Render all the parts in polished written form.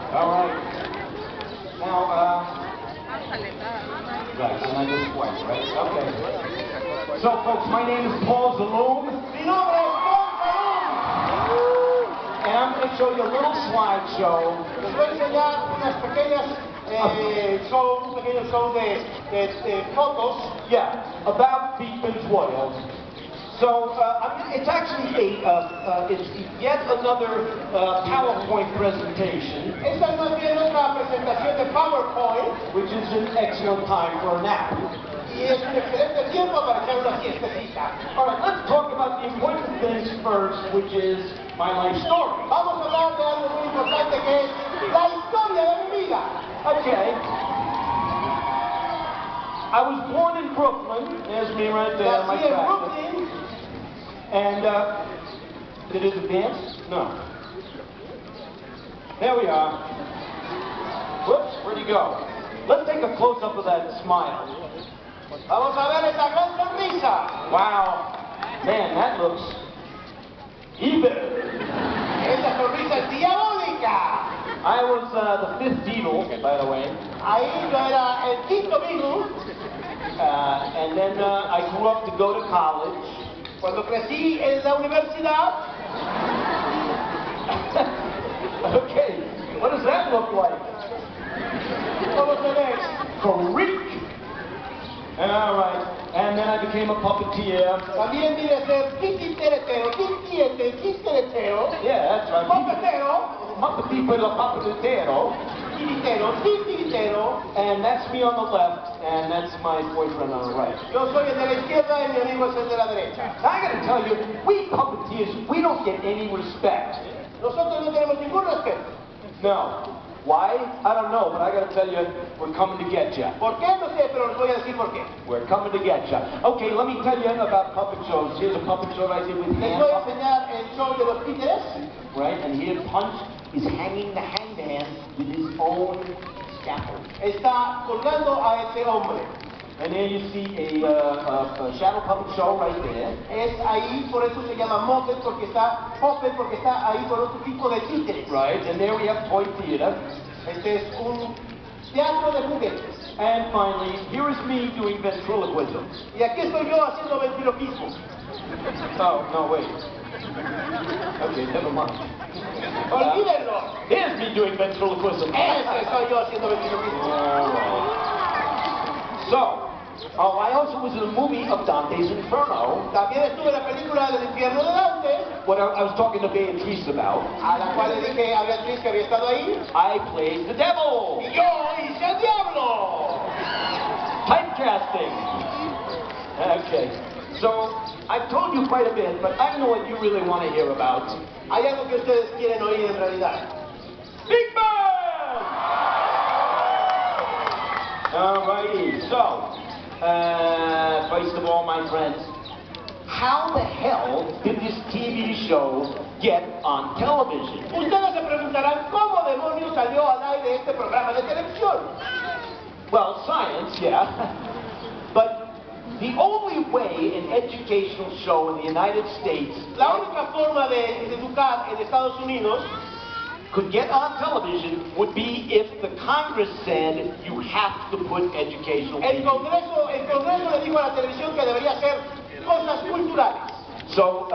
All right. Now, right, so I just went, right? Okay. So, folks, my name is Paul Zaloom. Mi nombre es Paul Zaloom. And I'm going to show you a little slideshow. Les voy a enseñar unas pequeñas un pequeño show de fotos. Yeah, about Beakman's Royals. So, it's actually it's yet another PowerPoint presentation. Esta es más bien otra presentación de PowerPoint, which is an excellent time for a nap. Y es un excelente tiempo para echar una siestecita. All right, let's talk about the important things first, which is my life story. Vamos a hablar de algo muy importante que es la historia de mi vida. Okay. I was born in Brooklyn. There's me right there. Nací en Brooklyn. And, did it advance? No. There we are. Whoops, where'd he go? Let's take a close-up of that smile. Vamos a ver esa gran sonrisa. Wow. Man, that looks evil. Esa sonrisa es diabólica. I was the fifth Beatle, by the way. Ahí yo era el quinto Beatle. And then I grew up to go to college. Cuando crecí en la universidad. Okay, what does that look like? ¿Cómo se ve? Creek. All right, and then I became a puppeteer. También vine a ser titiritero. Yeah, that's right. Puppetero. Puppeteer for the puppeteero. Titiritero. And that's me on the left, and that's my boyfriend on the right. Yo soy el de la izquierda y mi amigo es el de la derecha. I gotta tell you, we puppeteers, we don't get any respect. Nosotros no tenemos ningún respeto. No. Why? I don't know, but I gotta tell you, we're coming to get you. ¿Por qué? No sé, pero les voy a decir por qué. We're coming to get you. Okay, let me tell you about puppet shows. Here's a puppet show I did with hands. Les voy a enseñar el show de los títeres. Right, and here Punch is hanging the hangman with his own scaffold. Está colgando a ese hombre. And there you see a shadow puppet show right there. Es ahí, por eso se llama puppet porque está ahí con otro tipo de títeres. Right, and there we have toy theater. Este es un teatro de juguetes. And finally, here is me doing ventriloquism. Y aquí estoy yo haciendo ventriloquismo. Oh, no, wait. Okay, never mind. Olvídenlo. Here's me doing ventriloquism. Ese soy yo haciendo ventriloquismo. So, I also was in a movie of Dante's Inferno. También estuve en la película del infierno de Dante. What I was talking to Beatrice about. A la cual le dije a Beatriz que había estado ahí. I played the devil. Y yo hice el diablo. Typecasting. Okay. So, I've told you quite a bit, but I know what you really want to hear about. Hay algo que ustedes quieren oír en realidad. Beakman! Alrighty, so, first of all, my friends, how the hell did this TV show get on television? Ustedes se preguntarán, ¿cómo demonios salió al aire este programa de televisión? Well, science, yeah. But the only way an educational show in the United States, la única forma de educar en Estados Unidos, could get on television would be if the Congress said you have to put educational. El Congreso le dijo a la televisión que debería hacer cosas culturales. So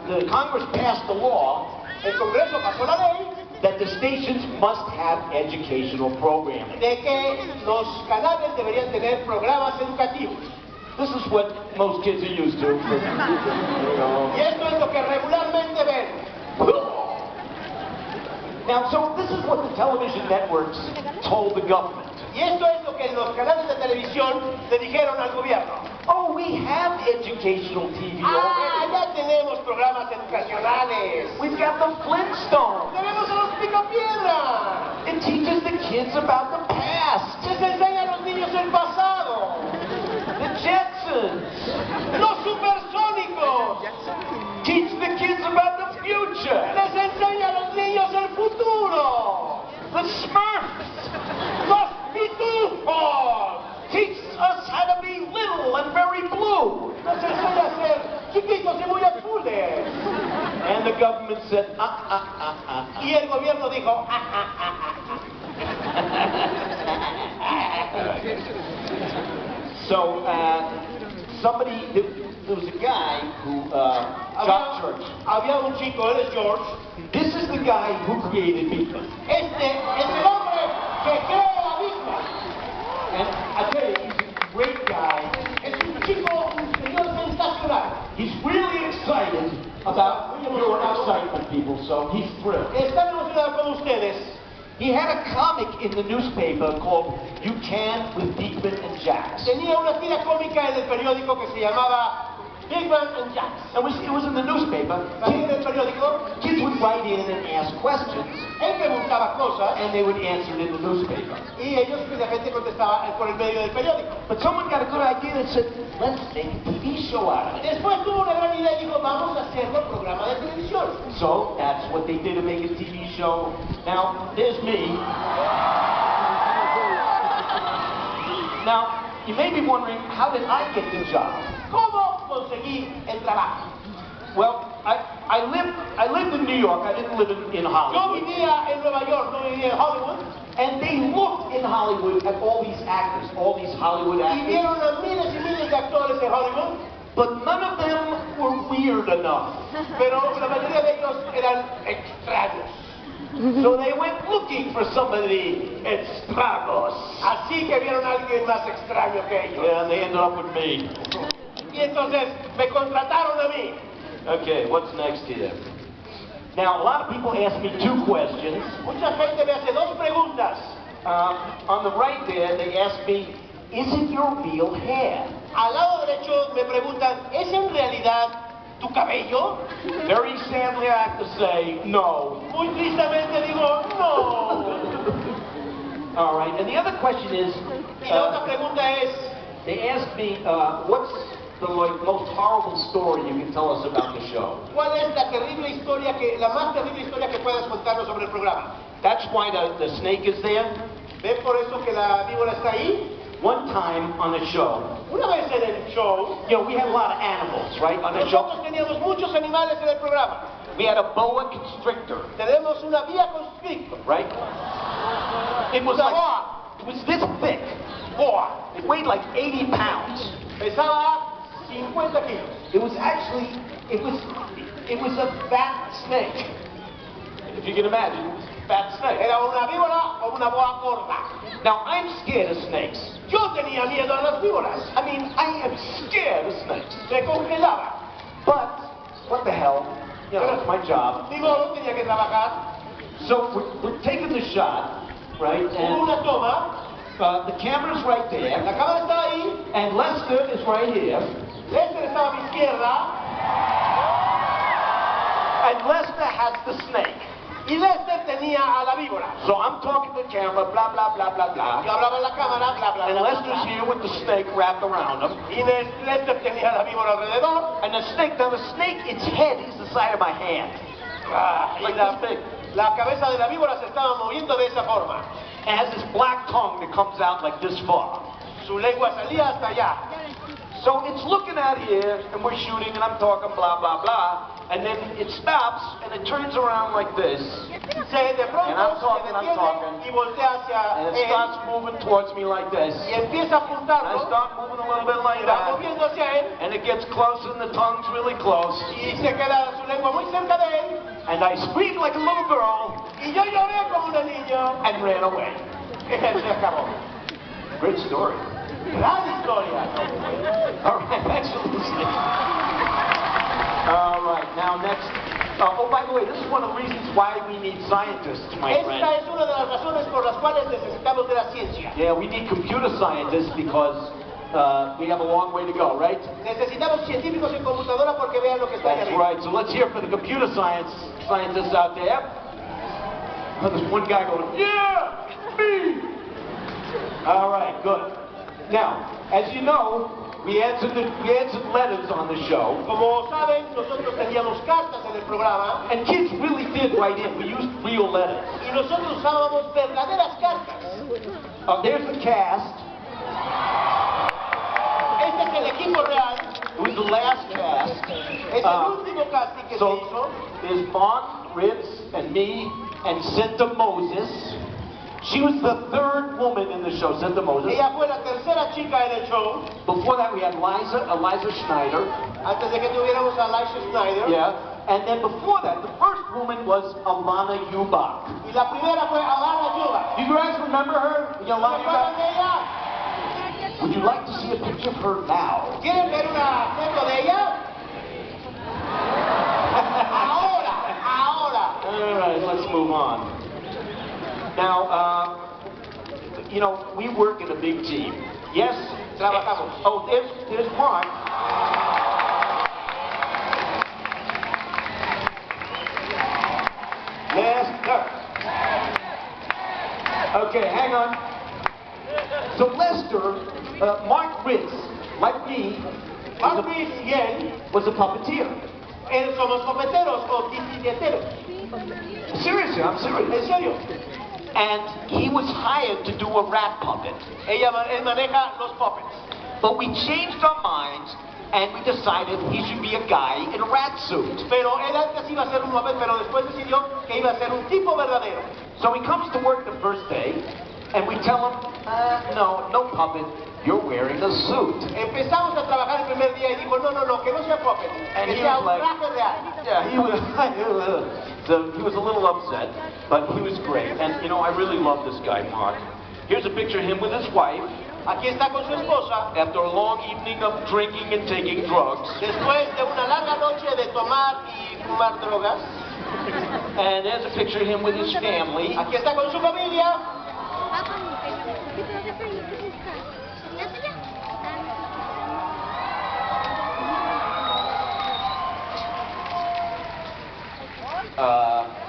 the Congress passed the law. El Congreso pasó la ley. That the stations must have educational programming. De que los canales deberían tener programas educativos. This is what most kids are used to. Y esto es lo que regularmente ven. Now, so this is what the television networks told the government. Y esto es lo que los canales de televisión le dijeron al gobierno. Oh, we have educational TV already. Ya tenemos programas educacionales. We've got the Flintstones. Tenemos a los Picapiedra. It teaches the kids about the past. Les enseña a los niños el pasado. The Jetsons. Los Supersónicos. Teach the kids about the future. Les enseña a los niños el futuro. The Smurfs. Los Pitufos. Teach us how to be little and very blue. Nos enseña a ser chiquitos y muy azules. And the government said, Y el gobierno dijo, So, there was a guy who got church. Había un chico, él es George. This is the guy who created Beakman. Este es el hombre que crea a Beakman. And I tell you, he's a great guy. Es un chico, un señor sensacional. He's really excited about your excitement, people, so he's thrilled. Está emocionado con ustedes. He had a comic in the newspaper called You Can with Beakman and Jax. Tenía una tira cómica en el periódico que se llamaba Beakman and Jax. And it was in the newspaper. En el periódico, Kids would write in and ask questions, él preguntaba cosas and they would answer it in the newspaper. y ellos, la gente contestaba por el medio del periódico. But someone got a good idea that said, let's make a TV show out of it. Después tuvo una gran idea y dijo, vamos a hacerlo programa de televisión. So that's what they did to make a TV show. Now, there's me. Now, you may be wondering, how did I get the job? ¿Cómo conseguí el trabajo? Well, I lived in New York. I didn't live in Yo Hollywood. vivía en Nueva York, no vivía en Hollywood. And they looked in Hollywood at all these actors, all these Hollywood Y actors. vieron a miles y miles de actores en Hollywood, But none of them were weird enough. pero la mayoría de ellos eran extraños. So they went looking for somebody extraños. Así que vieron a alguien más extraño que ellos. Yeah, and they ended up with me. Y entonces me contrataron a mí. Okay, what's next here? Now, a lot of people ask me two questions. Mucha gente me hace dos preguntas. On the right there, they ask me, is it your real hair? Al lado derecho me preguntan, ¿es en realidad tu cabello? Very sadly, I have to say, no. Muy tristemente digo, no. All right, and the other question is, Y la otra pregunta es, they ask me, what's the most horrible story you can tell us about the show? ¿cuál es la terrible historia la más terrible historia que puedas contarnos sobre el programa? That's why the snake is there. ¿Ven por eso que la víbora está ahí? One time on the show, Una vez en el show, we had a lot of animals, right, on the show. nosotros teníamos muchos animales en el programa. We had a boa constrictor, Tenemos una vía constrictor, right? It was una like, boa, it was this thick. boa. It weighed like 80 pounds. Pesaba 50 kilos. It was actually, it was a fat snake. If you can imagine, it was a fat snake. Era una víbora o una boa gorda. Now, I'm scared of snakes. Yo tenía miedo a las víboras. I mean, I am scared of snakes. Me congelaba. But, what the hell? You know, it's my job. Ni modo, tenía que trabajar. So, we're taking the shot, right? Hubo And una toma. the camera's right there. La cámara estaba ahí. And Lester is right here. Lester estaba a mi izquierda. And Lester has the snake. Y Lester tenía a la víbora. So I'm talking to the camera, blah, blah, blah, blah, blah. Yo hablaba en la cámara, bla, bla, And bla, bla, Lester's bla. here with the snake wrapped around him. Y Lester tenía la víbora alrededor. And the snake, its head is the side of my hand. Y Like this big. la cabeza de la víbora se estaba moviendo de esa forma. It has this black tongue that comes out like this far. Su lengua salía hasta allá. So it's looking out here, and we're shooting, and I'm talking blah, blah, blah. And then it stops, and it turns around like this. De pronto And I'm se talking. detiene y voltea hacia And it él. starts moving towards me like this. Y empieza a And I apuntarlo. start moving a little bit like Y va that. moviendo hacia él. And it gets closer, and the tongue's really close. Y se queda su lengua muy cerca de él. And I screamed like a little girl Y yo lloré como una niña. and ran away. Se acabó. Great story. Gran historia. All right, thanks for listening. All right, now next. Oh, by the way, this is one of the reasons why we need scientists, my friend. Esta es una de las razones por las cuales necesitamos de la ciencia. Yeah, we need computer scientists because we have a long way to go, right? Necesitamos científicos en computadora porque vean lo que está ahí That's arriba. right. So let's hear for the computer scientists out there. Oh, there's one guy going, yeah, me. All right, good. Now, as you know, we answered letters on the show. Como saben, nosotros teníamos cartas en el programa And kids really did write in. We used real letters. y nosotros usábamos verdaderas cartas. There's the cast. Este es el equipo real, It was the last cast. es el último casting que se So hizo. there's Mark, Ritz and me and Santa Moses. She was the third woman in the show, Santa Moses. Ella fue la tercera chica en el show. Before that we had Eliza Schneider. Antes de que tuviéramos a Eliza Schneider. Yeah. And then before that, the first woman was Alana Ubach. Y la primera fue Alana Ubach. Do you guys remember her? Alana Ubach? Would you like to see a picture of her now? ¿Quieren ver una foto de ella? Ahora. All right, let's move on. Now, you know, we work in a big team. Yes? Trabajamos. Oh, there's Mark. Okay, hang on. So Lester, Mark Ritz, like me, Mark Ritz y él was a puppeteer. Somos puppeteros o titireteros. Seriously, I'm serious. En serio. And he was hired to do a rat puppet. Él maneja los puppets. But we changed our minds and we decided he should be a guy in a rat suit. Pero él antes iba a ser un puppet, pero después decidió que iba a ser un tipo verdadero. So he comes to work the first day and we tell him, no puppet, you're wearing a suit. Empezamos a trabajar el primer día y dijo, no, que no sea puppet, and que he sea was un like, traje real. Yeah, he was a little upset, but he was great. And you know, I really love this guy, Mark. Here's a picture of him with his wife. Aquí está con su esposa. After a long evening of drinking and taking drugs. Después de una larga noche de tomar y fumar drogas. And there's a picture of him with his family. Aquí está con su familia.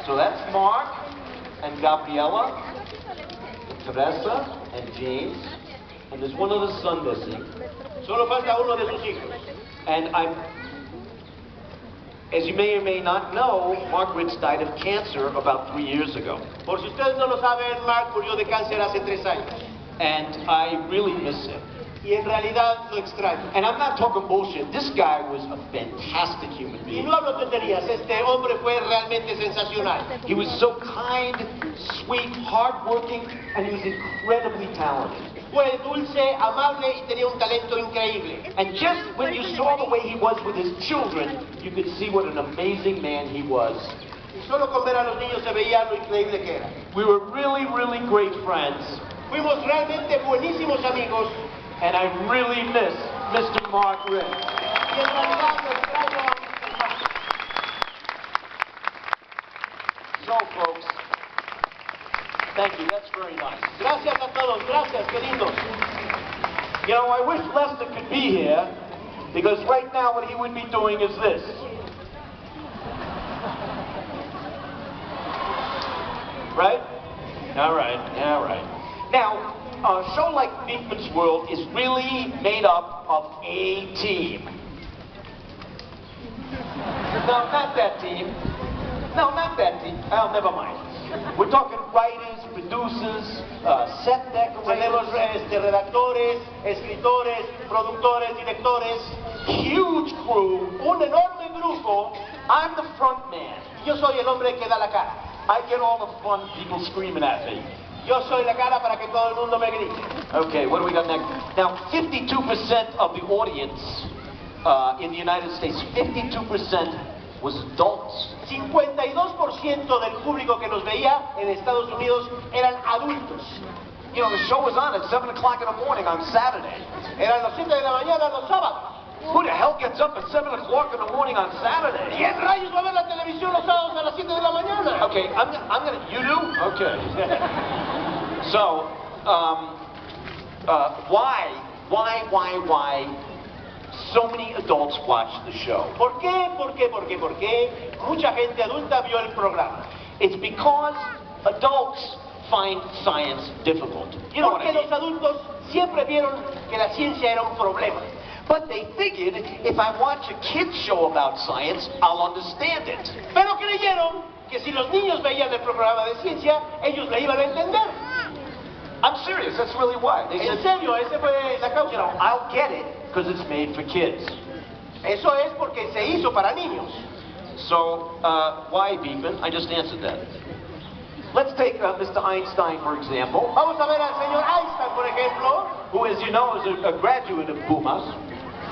So that's Mark and Gabriella, and Teresa and James, and there's one other son missing. Solo falta uno de sus hijos. And as you may or may not know, Mark Ritz died of cancer about 3 years ago. Por si ustedes no lo saben, Mark murió de cáncer hace 3 años. And I really miss him. Y en realidad lo extraño. And I'm not talking bullshit. This guy was a fantastic human Y being. no hablo tonterías, este hombre fue realmente sensacional. He was so kind, sweet, hardworking, and he was incredibly talented. Fue dulce, amable y tenía un talento increíble. And just when you saw the way he was with his children, you could see what an amazing man he was. Y solo con ver a los niños se veía lo increíble que era. We were really, really great friends. Fuimos realmente buenísimos amigos. And I really miss Mr. Mark Ritz. Y en realidad lo extraño a Mr. Mark. So, folks, thank you. That's very nice. Gracias a todos. Gracias, queridos. You know, I wish Lester could be here, because right now what he would be doing is this. Right? All right. Now, a show like Beakman's World is really made up of a team. No, not that team. Oh, never mind. We're talking writers, producers, set Tenemos decorators, redactores, escritores, productores, directores. huge crew. Un enorme grupo. I'm the front man. Yo soy el hombre que da la cara. I get all the fun people screaming at me. Yo soy la cara para que todo el mundo me grite. Okay, what do we got next? Now, 52% of the audience in the United States, 52% was adults. 52% del público que nos veía en Estados Unidos eran adultos. You know, the show was on at 7 o'clock in the morning on Saturday. Eran las 7 de la mañana los sábados. Who the hell gets up at 7 o'clock in the morning on Saturday? ¿Quién rayos va a ver la televisión los sábados a las 7 de la mañana? Okay, I'm gonna, you do? Okay. So, why so many adults watch the show? ¿Por qué mucha gente adulta vio el programa? It's because adults find science difficult. You know what I Porque mean? los adultos siempre vieron que la ciencia era un problema. But they figured if I watch a kid's show about science, I'll understand it. Pero creyeron que si los niños veían el programa de ciencia, ellos le iban a entender. I'm serious, that's really why. They En said, serio, esa fue la causa. you know, I'll get it because it's made for kids. Eso es porque se hizo para niños. So, why Beakman? I just answered that. Let's take Mr. Einstein, for example. Vamos a ver al señor Einstein, por ejemplo. Who, as you know, is a graduate of Pumas.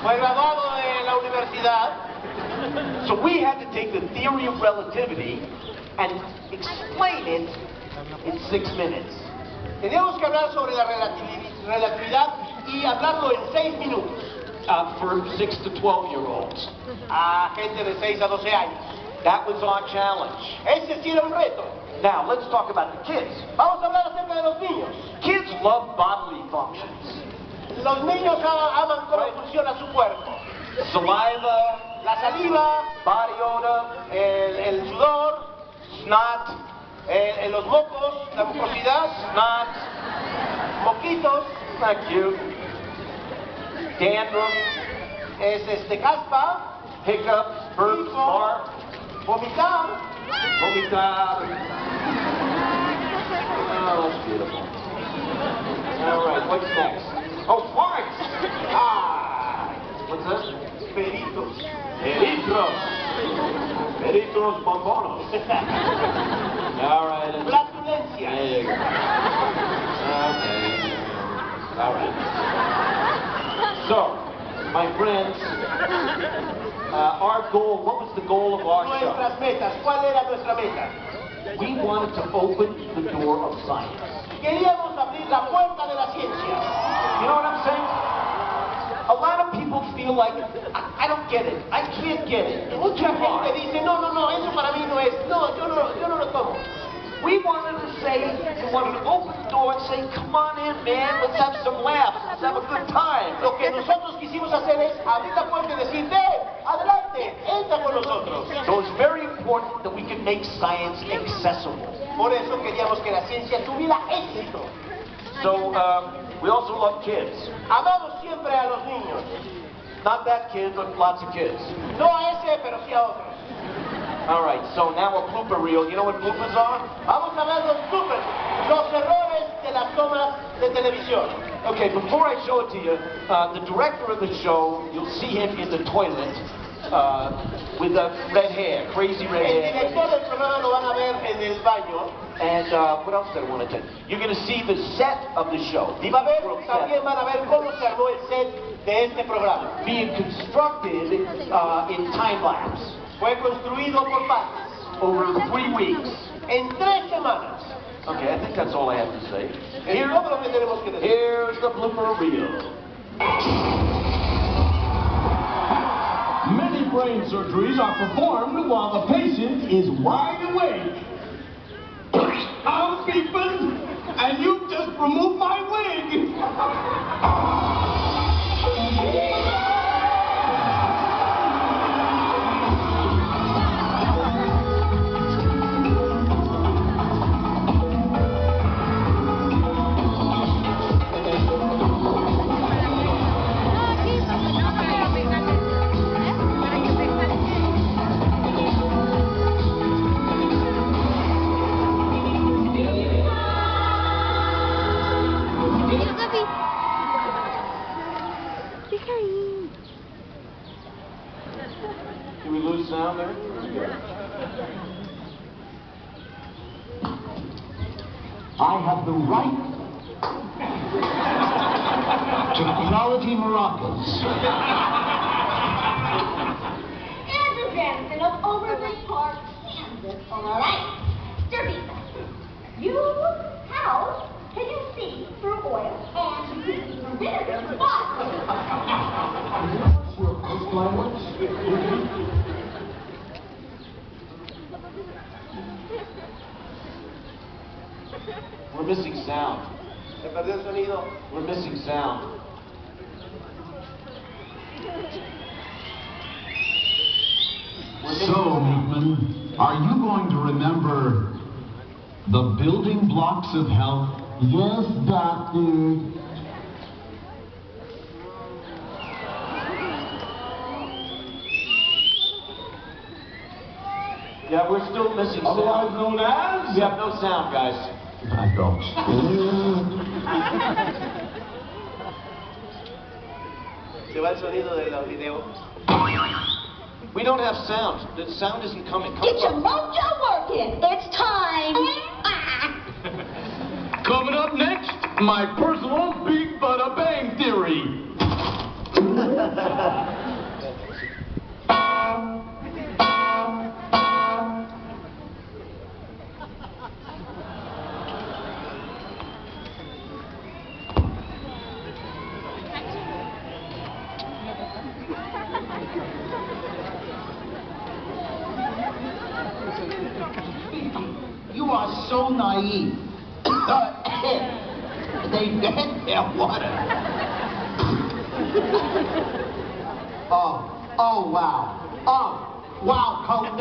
Fue graduado de la universidad. So we had to take the theory of relativity and explain it in 6 minutes. Teníamos que hablar sobre la relatividad y hablarlo en 6 minutos. For 6 to 12-year-olds. A gente de 6 a 12 años. That was our challenge. Ese sí era un reto. Now, let's talk about the kids. Vamos a hablar acerca de los niños. Kids love bodily functions. Los niños aman cómo funciona su cuerpo. Saliva, La saliva, body odor, el sudor, snot, los mocos, la mucosidad, snot, moquitos, not cute, dandruff, es caspa, hiccups, burps, fart, vomitar. vomitar. Oh, that's beautiful. All right, what's next? Oh, farts! Ah! What's that? Peritos. Eritros. Eritros bombonos. All right. Flatulencia. There you go. Okay. All right. So, my friends, our goal, what was the goal of our show? Nuestras metas. ¿Cuál era nuestra meta? We wanted to open the door of science. Queríamos abrir la puerta de la ciencia. You know what I'm saying? A lot of people feel like, I don't get it. I can't get it. It's Mucha too hard. gente dice, no, eso para mí no es. No, yo no lo tomo. We wanted to say, we wanted to open the door and say, come on in, man, let's have some laughs, let's have a good time. Lo que nosotros quisimos hacer es abrir la puerta y decir, ven, adelante, entra con nosotros. So it's very important that we can make science accessible. Por eso queríamos que la ciencia tuviera éxito. So we also love kids. Amamos siempre a los niños. Not that kid, but lots of kids. No a ese, pero sí a otros. All right, so now a blooper reel. You know what bloopers are? Vamos a ver los bloopers, los errores de las tomas de televisión. Okay, before I show it to you, the director of the show, you'll see him in the toilet with red hair, crazy red El hair. director del programa lo van a ver en el baño. And what else did I want to tell you? You're going to see the set of the show. Y también van a ver cómo se armó el set de este programa. Being constructed in time lapse Fue construido por partes over 3 weeks. en 3 semanas. Okay, I think that's all I have to say. Es todo lo que tenemos que decir. Here's the blooper reel. Many brain surgeries are performed while the patient is wide awake. I'm Beakman, and you just removed my wig. Did we lose sound there? I have the right to quality maracas. And the grandson of Overland Park, Kansas. All right. Derby. How can you see through oil and you can see through vinegar? What's your first language? We're missing sound. Se perdió el sonido. We're missing sound. So, Beakman, are you going to remember the building blocks of health? Yes, doctor. Yeah, we're still missing Otherwise sound. known as? We have no sound, guys. I don't. Se va el sonido del video. We don't have sound. The sound isn't coming. Get your mojo working. It's time. Coming up next, my personal Big Bada Bang Theory. You are so naive. They get their water. Oh, wow. Oh, wow, Coke.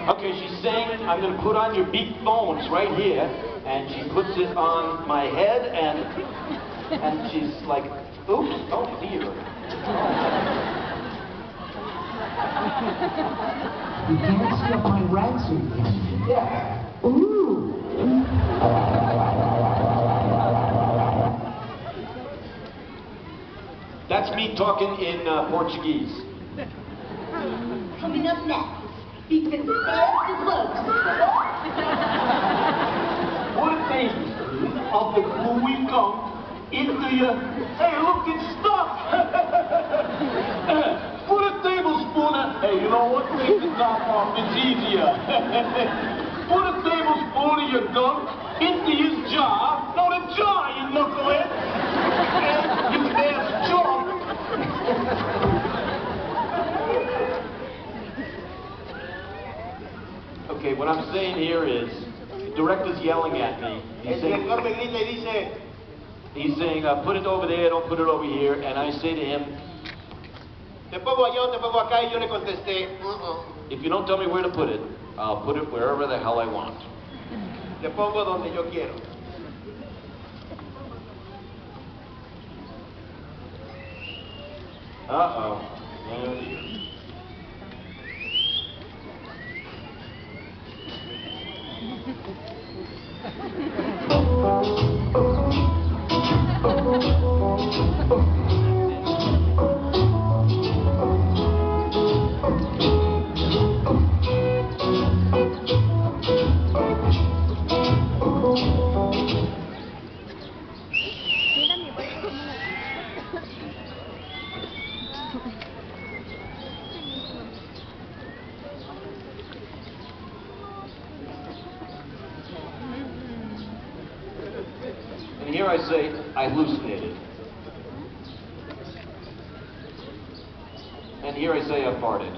Okay, she's saying, I'm going to put on your beak bones right here, and she puts it on my head, and she's like, oops, oh dear. You can't see up my rat suit, can you? Yeah. Ooh. That's me talking in Portuguese. Coming up next, Beakman saves the books. What a thing of the gooey gum into your... Hey, look, it's stuck! Put a tablespoon of... Hey, you know what? Take the top off. It's easier. Put a tablespoon of your gum into his jar. No, the jar, you knucklehead! You damn chump! Okay, what I'm saying here is, the director's yelling at me. El director me grita y dice, He's saying, put it over there, don't put it over here. And I say to him, te pongo allá o te pongo acá, y yo le contesté, if you don't tell me where to put it, I'll put it wherever the hell I want. te pongo donde yo quiero. Uh-oh. And here I say, I hallucinated. And here I say, I farted.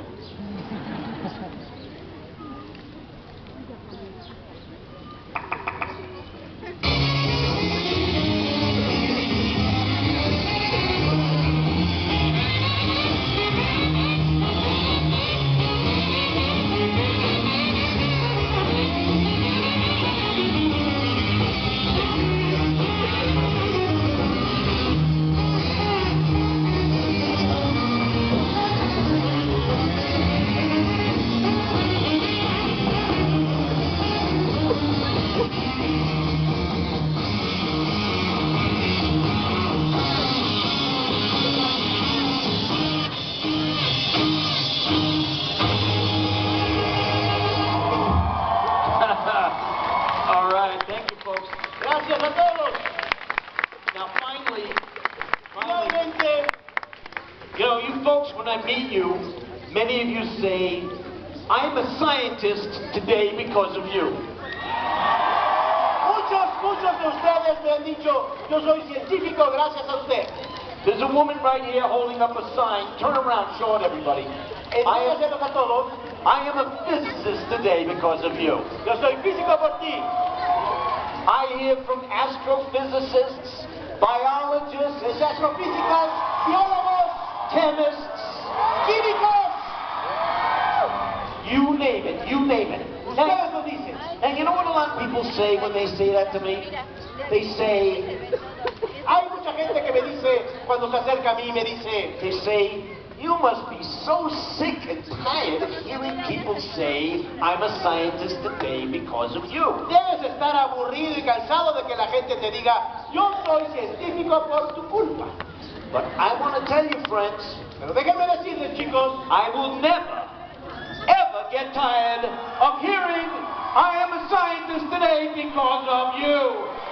All right, thank you, folks. Gracias a todos. Now, finally, Finalmente, you know, you folks, when I meet you, many of you say, I'm a scientist today because of you. muchos de ustedes me han dicho, yo soy científico gracias a usted. There's a woman right here holding up a sign. Turn around, show it everybody. Enséñaselos a todos. I am a physicist today because of you. Yo soy físico por ti. I hear from astrophysicists, biologists, Astrofísicos, biólogos, chemists, químicos. you name it, you name it. Ustedes lo dicen. And you know what a lot of people say when they say that to me? They say, Hay mucha gente que me dice, cuando se acerca a mí, me dice, You must be so sick and tired of hearing people say, I'm a scientist today because of you. Debes estar aburrido y cansado de que la gente te diga, yo soy científico por tu culpa. But I want to tell you, friends, Pero déjenme decirles, chicos, I will never, ever get tired of hearing, I am a scientist today because of you.